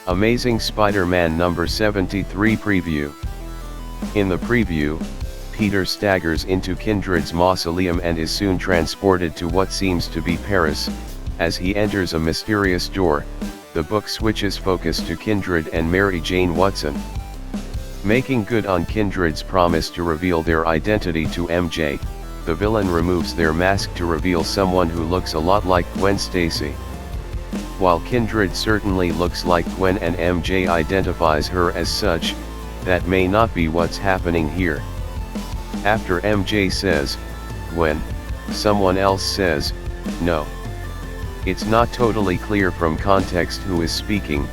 Amazing Spider-Man number 73 preview. In the preview, Peter staggers into Kindred's mausoleum and is soon transported to what seems to be Paris. As he enters a mysterious door, the book switches focus to Kindred and Mary Jane Watson. Making good on Kindred's promise to reveal their identity to MJ, the villain removes their mask to reveal someone who looks a lot like Gwen Stacy. While Kindred certainly looks like Gwen and MJ identifies her as such, that may not be what's happening here. After MJ says, "Gwen," someone else says, "No." It's not totally clear from context who is speaking,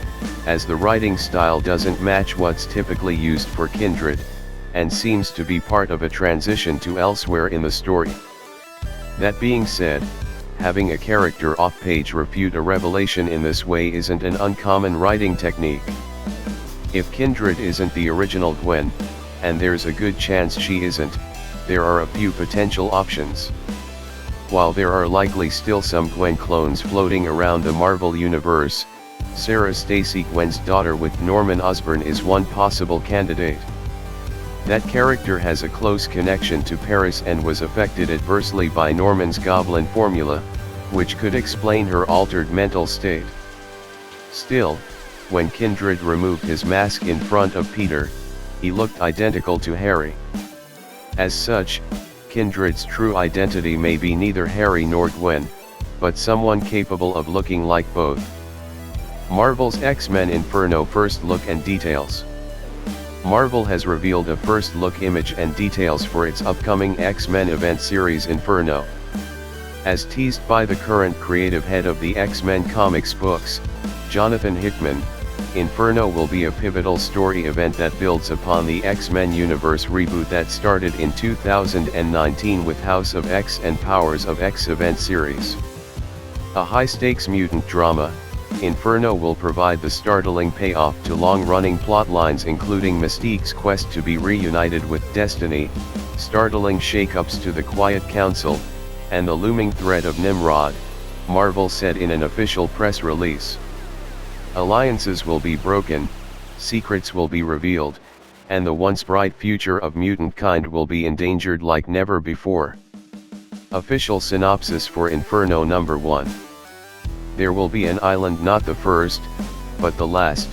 as the writing style doesn't match what's typically used for Kindred, and seems to be part of a transition to elsewhere in the story. That being said, having a character off-page refute a revelation in this way isn't an uncommon writing technique. If Kindred isn't the original Gwen, and there's a good chance she isn't, there are a few potential options. While there are likely still some Gwen clones floating around the Marvel Universe, Sarah Stacy Gwen's daughter with Norman Osborn is one possible candidate. That character has a close connection to Paris and was affected adversely by Norman's goblin formula, which could explain her altered mental state. Still, when Kindred removed his mask in front of Peter, he looked identical to Harry. As such, Kindred's true identity may be neither Harry nor Gwen, but someone capable of looking like both. Marvel's X-Men Inferno first look and details. Marvel has revealed a first look image and details for its upcoming X-Men event series Inferno. As teased by the current creative head of the X-Men comics books, Jonathan Hickman, Inferno will be a pivotal story event that builds upon the X-Men universe reboot that started in 2019 with House of X and Powers of X event series. A high-stakes mutant drama, Inferno will provide the startling payoff to long-running plotlines including Mystique's quest to be reunited with Destiny, startling shakeups to the Quiet Council, and the looming threat of Nimrod, Marvel said in an official press release. Alliances will be broken, secrets will be revealed, and the once bright future of mutant kind will be endangered like never before. Official synopsis for Inferno number 1. There will be an island, not the first, but the last.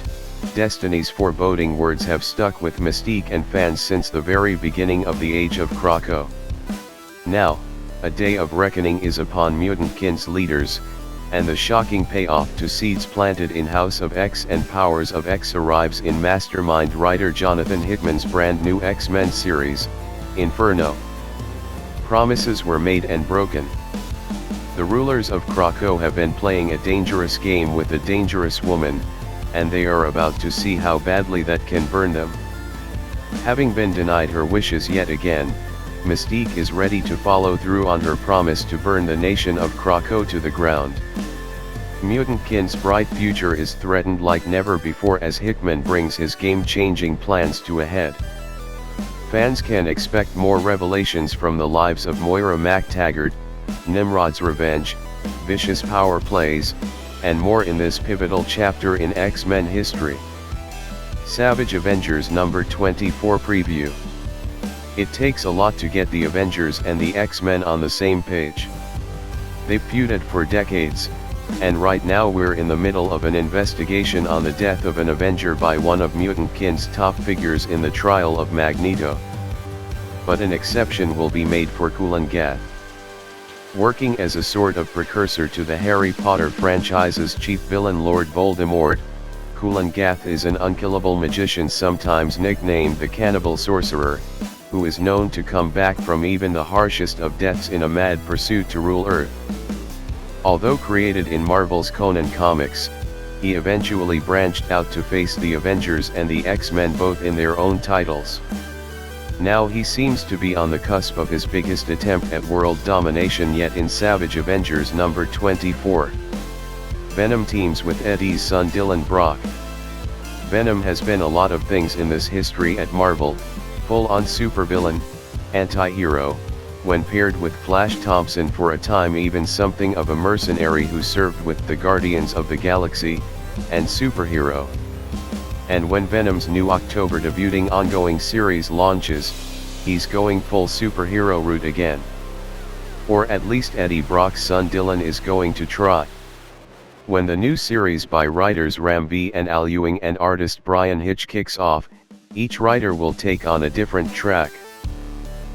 Destiny's foreboding words have stuck with Mystique and fans since the very beginning of the Age of Krakow. Now, a day of reckoning is upon mutant-kin's leaders, and the shocking payoff to seeds planted in House of X and Powers of X arrives in mastermind writer Jonathan Hickman's brand new X-Men series, Inferno. Promises were made and broken. The rulers of Krakow have been playing a dangerous game with a dangerous woman, and they are about to see how badly that can burn them. Having been denied her wishes yet again, Mystique is ready to follow through on her promise to burn the nation of Krakow to the ground. Mutant-kin's bright future is threatened like never before as Hickman brings his game-changing plans to a head. Fans can expect more revelations from the lives of Moira MacTaggert, Nimrod's revenge, vicious power plays, and more in this pivotal chapter in X-Men history. Savage Avengers number 24 preview. It takes a lot to get the Avengers and the X-Men on the same page. They've feuded for decades, and right now we're in the middle of an investigation on the death of an Avenger by one of mutant-kin's top figures in the trial of Magneto. But an exception will be made for Kulan Gath. Working as a sort of precursor to the Harry Potter franchise's chief villain Lord Voldemort, Kulan Gath is an unkillable magician sometimes nicknamed the Cannibal Sorcerer, who is known to come back from even the harshest of deaths in a mad pursuit to rule Earth. Although created in Marvel's Conan comics, he eventually branched out to face the Avengers and the X-Men both in their own titles. Now he seems to be on the cusp of his biggest attempt at world domination yet in Savage Avengers number 24. Venom teams with Eddie's son Dylan Brock. Venom has been a lot of things in this history at Marvel, full-on supervillain, anti-hero, when paired with Flash Thompson for a time even something of a mercenary who served with the Guardians of the Galaxy, and superhero, and when Venom's new October debuting ongoing series launches, he's going full superhero route again. Or at least Eddie Brock's son Dylan is going to try. When the new series by writers Ram V and Al Ewing and artist Brian Hitch kicks off, each writer will take on a different track.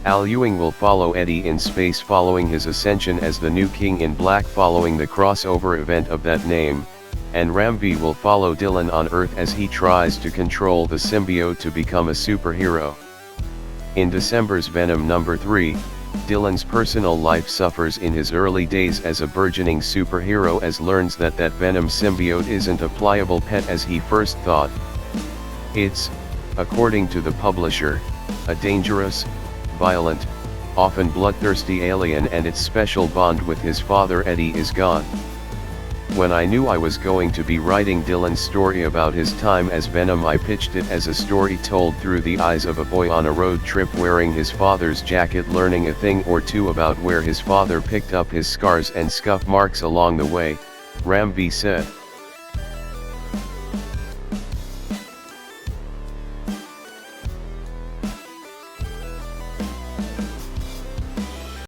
Al Ewing will follow Eddie in space following his ascension as the new King in Black following the crossover event of that name, and Ram V will follow Dylan on Earth as he tries to control the symbiote to become a superhero. In December's Venom number 3, Dylan's personal life suffers in his early days as a burgeoning superhero as learns that Venom symbiote isn't a pliable pet as he first thought. It's, according to the publisher, a dangerous, violent, often bloodthirsty alien, and its special bond with his father Eddie is gone. When I knew I was going to be writing Dylan's story about his time as Venom, I pitched it as a story told through the eyes of a boy on a road trip wearing his father's jacket, learning a thing or two about where his father picked up his scars and scuff marks along the way, Ram V said.